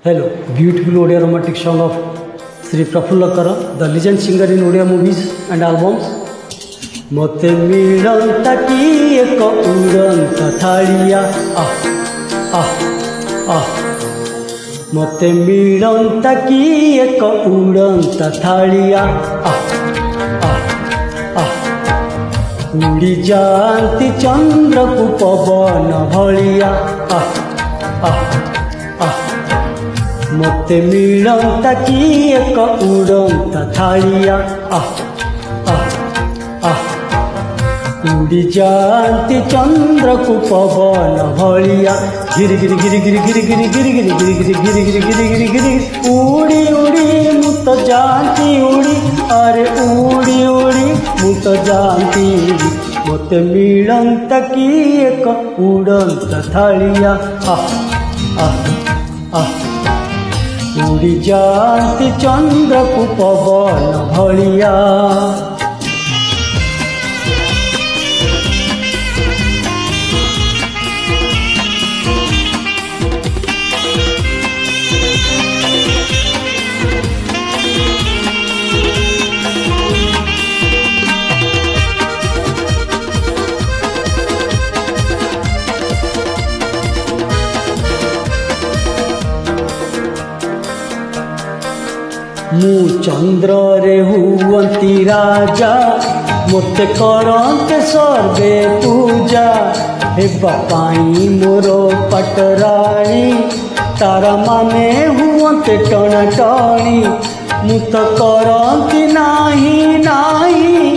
Hello, beautiful Odia romantic song of Sri Prafulla Kara, the legend singer in Odia movies and albums. Mote milanta ki eko uranta thaliya, Mote milanta ki eko uranta thaliya, उड़ी जाती चंद्र को पवन भलिया, मते मिलंता की एक उड़ंता थालिया, उड़ी जाती चंद्र को पवन भलिया, गिरी गिरी गिरी गिरी गिरी गिरी गिरी गिरी गिरी गिरी गिरी गिरी गिरी गिरी गिरी उड़ी उड़ी मुत जानती उड़ी, अरे उड़ी उड़ी मुत जानती उड़ी, मते मिलंता की एक उड़ंता थालिया, उड़ी जाती चंद्र को पवन भलिया। मु चंद्र रे हुवंती राजा, मोते करंते सर्वे पूजा, हे बापाई मोर पटराणी, तारा माने हुवंते टणा टणी, मु तो करंती नाही नाही,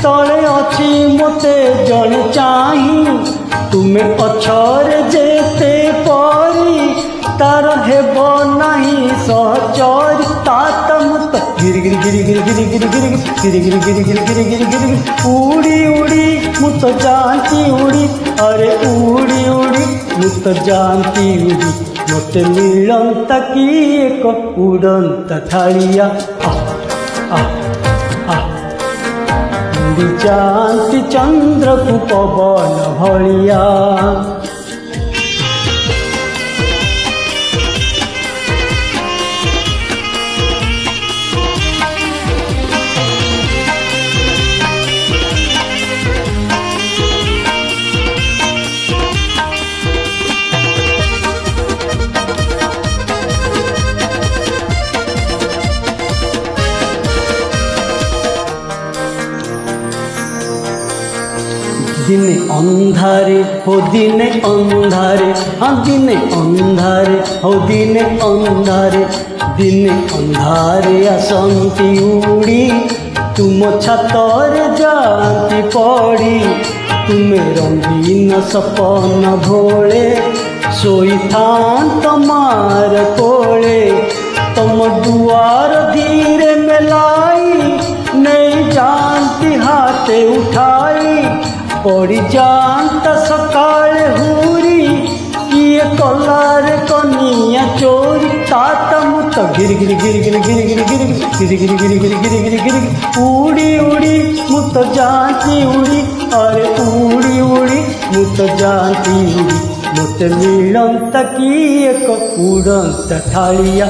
तले अछि मोते जन चाही, तुमे अछरे जेते परी, तार हेब नाही सहचरी, तात मुत गिरी गिरी गिरी गिरी गिरी गिरी गिरी गिरी गिरी गिरी गिरी गिरी गिरी गिरी उड़ी उड़ी मुत जानती उड़ी, अरे उड़ी उड़ी मुत जानती उड़ी, मोते मिलंता की एक उड़ंता थालिया, उड़ी जानती चंद्र को पवन भलिया। दिने अंधारे हो दिने अंधारे, हाँ दिने अंधारे हो दिने अंधारे, दिने अंधारे आसंती उड़ी, तुम छातर जाती पड़ी, तुम्हें रंगीन सपन भोले, सोई थान तमार कोले, तुम दुआर धीरे मिलाई, नहीं जानती हाथे उठाई, पड़ी जानता सकाल हुरी, किए कलार कनिया चोरी, ताता मुत गिरी गिरी गिरी गिरी गिरी गिरी गिरी गिरी गिरी गिरी गिरी गिरी गिरी गिरी उड़ी उड़ी मुत जानती उड़ी, अरे उड़ी उड़ी मुत जानती उड़ी, मोते मिलंता की एक उड़ंता थालिया,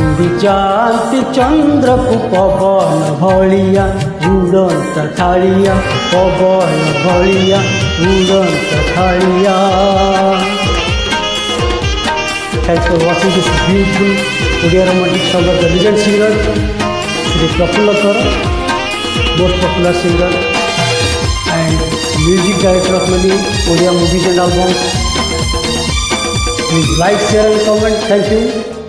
उड़ी जानती चंद्र को पवन भलिया, उड़ंता थालिया पवन भलिया, उड़ंता थालिया। Thanks for watching this beautiful Odia romantic song of the legend singer Sri Prafulla Kara, most popular singer and music director of many Odia movies and albums. Please like, share and comment. Thank you.